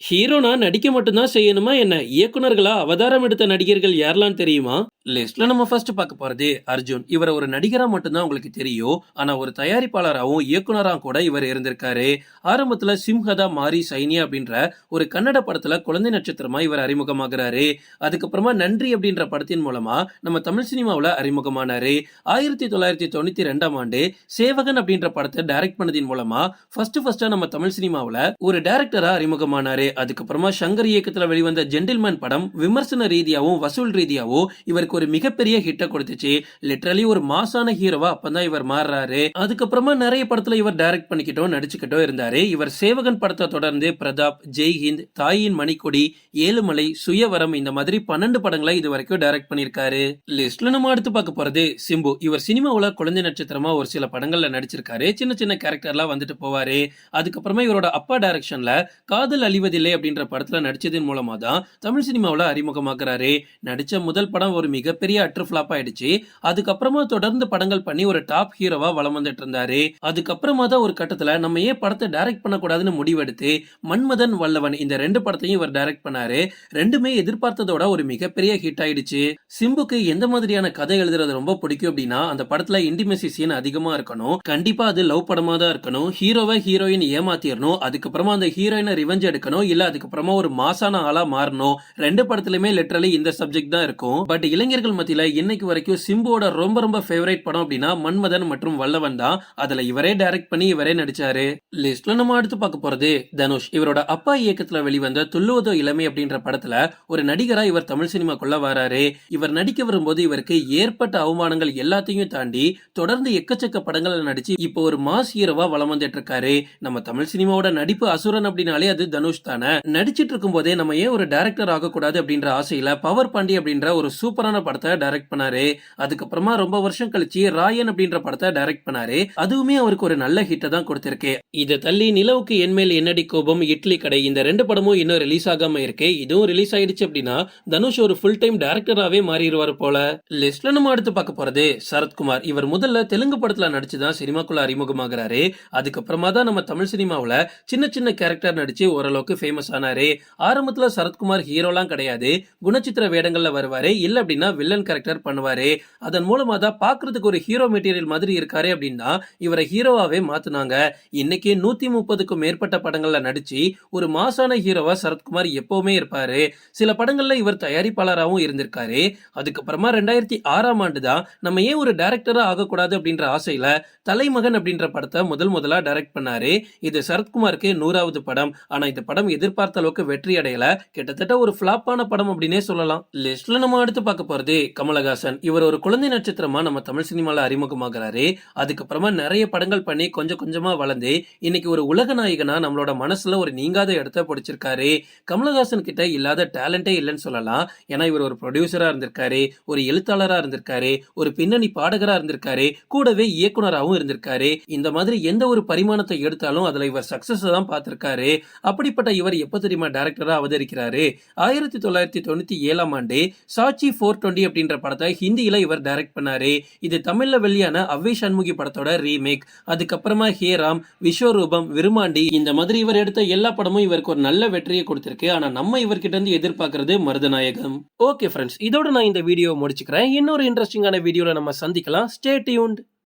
ஹீரோனா நடிக்க மட்டும் தான் செய்யணுமா என்ன? இயக்குனர்களா அவதாரம் எடுத்த நடிகர்கள் யாரெல்லாம் தெரியுமா? லிஸ்ட்ல நம்ம ஃபர்ஸ்ட் பார்க்க போறது அர்ஜுன். இவர ஒரு நடிகரா மட்டும் தான் உங்களுக்கு தெரியும். ஆனா ஒரு தயாரிப்பாளராவும் இயக்குனரா கூட இவர் இருந்திருக்காரு. ஆரம்பத்துல சிம்ஹதா மாரி சைனியா அப்படின்ற ஒரு கன்னட படத்துல குழந்தை நட்சத்திரமா இவர் அறிமுகமாகிறாரு. அதுக்கப்புறமா நன்றி அப்படின்ற படத்தின் மூலமா நம்ம தமிழ் சினிமாவுல அறிமுகமானாரு. 1992ஆம் ஆண்டு சேவகன் அப்படின்ற படத்தை டைரக்ட் பண்ணதின் மூலமா ஃபர்ஸ்டா நம்ம தமிழ் சினிமாவுல ஒரு டைரக்டரா அறிமுகமானாரு. அதுக்கப்புறமா சங்கர் இயக்கத்துல வெளிவந்த ஜென்டில்மேன் படம் விமர்சன ரீதியாவும் வசூல் ரீதியாவும் இவருக்கு ஒரு மிகப்பெரிய ஹிட்ட கொடுத்துச்சு. லிட்டரலி ஒரு மாசான ஹீரோவா அப்பதான் இவர் மாறுறாரு. அதுக்கப்புறமா நிறைய படத்துல இவர் டைரக்ட் பண்ணிக்கிட்டோம் நடிச்சுக்கிட்டோம் இருந்தாரு. இவர் சேவகன் படத்தை தொடர்ந்து பிரதாப், ஜெய்ஹிந்த், தாயின் மணிக்கொடி, ஏழுமலை, சுயவரம் இந்த மாதிரி 12 படங்களை இது வரைக்கும் டைரக்ட் பண்ணிருக்காரு. லிஸ்ட்ல நம்ம அடுத்து பார்க்க போறது சிம்பு. இவர் சினிமாவுல குழந்தை நட்சத்திரமா ஒரு சில படங்கள்ல நடிச்சிருக்காரு. சின்ன சின்ன கேரக்டர்லாம் வந்துட்டு போவாரு. அதுக்கப்புறமா இவரோட அப்பா டைரக்ஷன்ல காதல் அழிவதில்லை அப்படின்ற படத்துல நடிச்சதன் மூலமா தான் தமிழ் சினிமாவுல அறிமுகமாக்குறாரு. நடிச்ச முதல் படம் ஒரு மிகப்பெரிய அட்டர் ஃபிளாப் ஆயிடுச்சு. அதுக்கப்புறமா தொடர்ந்து படங்கள் பண்ணி ஒரு டாப் ஹீரோவா வலம் வந்துட்டு இருந்தாரு. அதுக்கப்புறமா தான் ஒரு கட்டத்துல நம்ம ஏன் படத்தை டைரக்ட் பண்ணக்கூடாதுன்னு முடிவெடுத்து மன்மதன் வல்லவன் இந்த 2 படத்தையும் இவர் டைரக்ட் பண்ணாரு. ரெண்டுமே எதிர்பார்த்ததோட ஒரு மிகப்பெரிய ஹிட் ஆயிடுச்சு. சிம்புக்கு எந்த மாதிரியான கதை எழுதுறது ரொம்ப பிடிக்கும் அப்படின்னா அந்த படத்துல இன்டிமெசி சீன் அதிகமா இருக்கணும். கண்டிப்பா அது லவ் படமா தான் இருக்கணும். ஹீரோவை ஹீரோயின் ஏமாத்திரணும். அதுக்கப்புறமா அந்த ஹீரோயினை ரிவெஞ்ச் எடுக்கணும். இல்ல அதுக்கப்புறமா ஒரு மாசான ஆளா மாறணும். 2 படத்துலயுமே லிட்டரலி இந்த சப்ஜெக்ட் தான் இருக்கும். பட் இளைஞர்கள் மத்தியில இன்னைக்கு வரைக்கும் சிம்புவோட ரொம்ப ஃபேவரட் படம் அப்படின்னா மன்மதன் மற்றும் வல்லவன் தான். அதுல இவரே டைரக்ட் பண்ணி இவரே நடிச்சாரு. லிஸ்ட்ல நம்ம அடுத்து பார்க்க போறது தனுஷ். இவரோட அப்பா இயக்கத்துல வெளிவந்த துள்ளுவதோ இளமை அப்படின்ற படத்துல ஒரு நடிகரா இவர் தமிழ் சினிமாக்குள்ள வராரு. இவர் நடிக்க வரும்போது இவருக்கு ஏற்பட்ட அவமானங்கள் எல்லாத்தையும் தாண்டி தொடர்ந்து எக்கச்சக்க படங்கள்ல நடிச்சு இப்போ ஒரு மாஸ் ஹீரோவா வலம் வந்துட்டு இருக்காரு. நம்ம தமிழ் சினிமாவோட நடிப்பு அசுரன் அப்படின்னாலே அது தனுஷ் தானே. நடிச்சிட்டு இருக்கும் போதே நம்ம ஏன் ஒரு டைரக்டர் ஆகக்கூடாது அப்படின்ற ஆசையில பவர் பாண்டி அப்படின்ற ஒரு சூப்பரான படத்தை டைரக்ட் பண்ணாரு. அதுக்கப்புறமா ரொம்ப வருஷம் கழிச்சு ராயன் அப்படின்ற படத்தை டைரக்ட் பண்ணாரு. அதுவுமே அவருக்கு ஒரு நல்ல ஹிட்டை தான் கொடுத்திருக்கு. இதை தள்ளி நிலவுக்கு என்மேல் என்னடி கோபம், இட்லி கடை இந்த 2 படமும் இன்னும் ரிலீஸ் ஆகாம இருக்கு. இதுவும் ரிலீஸ் ஆயிடுச்சு அப்படின்னா தனுஷ் ஒரு ஃபுல் டைம் டைரக்டராவே மாறிடுவார் போல. லிஸ்ட்ல நம்ம அடுத்து பார்க்க போறது சரத்குமார். இவர் முதல்ல தெலுங்கு படத்துல நடிச்சுதான் சினிமாக்குள்ள அறிமுகமாகிறாரு. அதுக்கப்புறமா தான் நம்ம தமிழ் சினிமாவுல சின்ன சின்ன கேரக்டர் நடிச்சு ஓரளவுக்கு ஃபேமஸ் ஆனாரு. ஆரம்பத்துல சரத்குமார் ஹீரோலாம் கிடையாது. குணச்சித்திர வேடங்கள்ல வருவாரு. இல்ல அப்படின்னா வில்லன் கேரக்டர் பண்ணுவாரு. அதன் மூலமா தான் பாக்குறதுக்கு ஒரு ஹீரோ மெட்டீரியல் மாதிரி இருக்காரு அப்படின்னா இவரை ஹீரோவாவே மாத்துனாங்க. இன்னைக்கு 130க்கும் மேற்பட்ட படங்கள்ல நடிச்சு ஒரு மாசான ஹீரோவா சரத்குமார் எப்பவுமே இருப்பாரு. சில படங்கள்ல இவர் தயாரிப்பாளராகவும் இருந்திருக்காரு. அதுக்கப்புறமா 2006ஆம் ஆண்டு தான் நம்ம ஏன் ஒரு டைரக்டரா ஆகக்கூடாது அப்படின்ற ஆசையில தலைமகன் அப்படின்ற படத்தை முதலா டைரக்ட் பண்ணாரு. இது சரத்குமாருக்கு 100வது படம். ஆனா இந்த படம் எதிர்பார்த்த அளவுக்கு வெற்றி அடையல. கிட்டத்தட்ட ஒரு ஃபிளாப்பான படம் அப்படின்னே சொல்லலாம். லிஸ்ட்ல நம்ம அடுத்து பார்க்க போறது கமலஹாசன். இவர் ஒரு குழந்தை நட்சத்திரமா நம்ம தமிழ் சினிமால அறிமுகமாகிறாரு. அதுக்கப்புறமா நிறைய படங்கள் பண்ணி கொஞ்சம் கொஞ்சமா வளர்ந்து இன்னைக்கு ஒரு உலக நாயகனா நம்மளோட மனசுல ஒரு நீங்காத இடத்தை பிடிச்சிருக்காரு. கமலஹாசன் கிட்ட இல்லாத டேலண்டே இல்லைன்னு சொல்லலாம். ஏன்னா இவர் ஒரு ப்ரொடியூசரா இருந்திருக்காரு, ஒரு எழுத்தாளரா இருந்திருக்காரு, ஒரு பின்னணி பாடகரா இருந்திருக்காரு, கூடவே இயக்குனராகவும் இருந்திருக்காரு. இந்த மாதிரி எந்த ஒரு பரிமாணத்தை எடுத்தாலும் அதுல இவர் சக்சஸ் தான் பார்த்திருக்காரு. அப்படிப்பட்ட இவர் எப்ப தெரியுமா டைரக்டரா அவதரிக்கிறாரு? 1997ஆம் ஆண்டு சாட்சி 420 அப்படின்ற படத்தை ஹிந்தியில இவர் டைரக்ட் பண்ணாரு. இது தமிழ்ல வெளியான அவ்வை சண்முகி படத்தோட ரீமேக். அதுக்கப்புறமா ஹேராம், விஸ்வரூபம், விருமாண்டி இந்த மாதிரி இவர் எடுத்த எல்லா படமும் இவருக்கு ஒரு நல்ல வெற்றியை கொடுத்திருக்கு. ஆனா நம்ம இவர்கிட்ட இருந்து எதிர்பார்க்கிறது மருதநாயகம். ஓகே ஃப்ரெண்ட்ஸ், இதோட நான் இந்த வீடியோ முடிச்சுக்கிறேன். இன்னொரு இன்ட்ரெஸ்டிங்கான வீடியோல நம்ம சந்திக்கலாம். Stay tuned.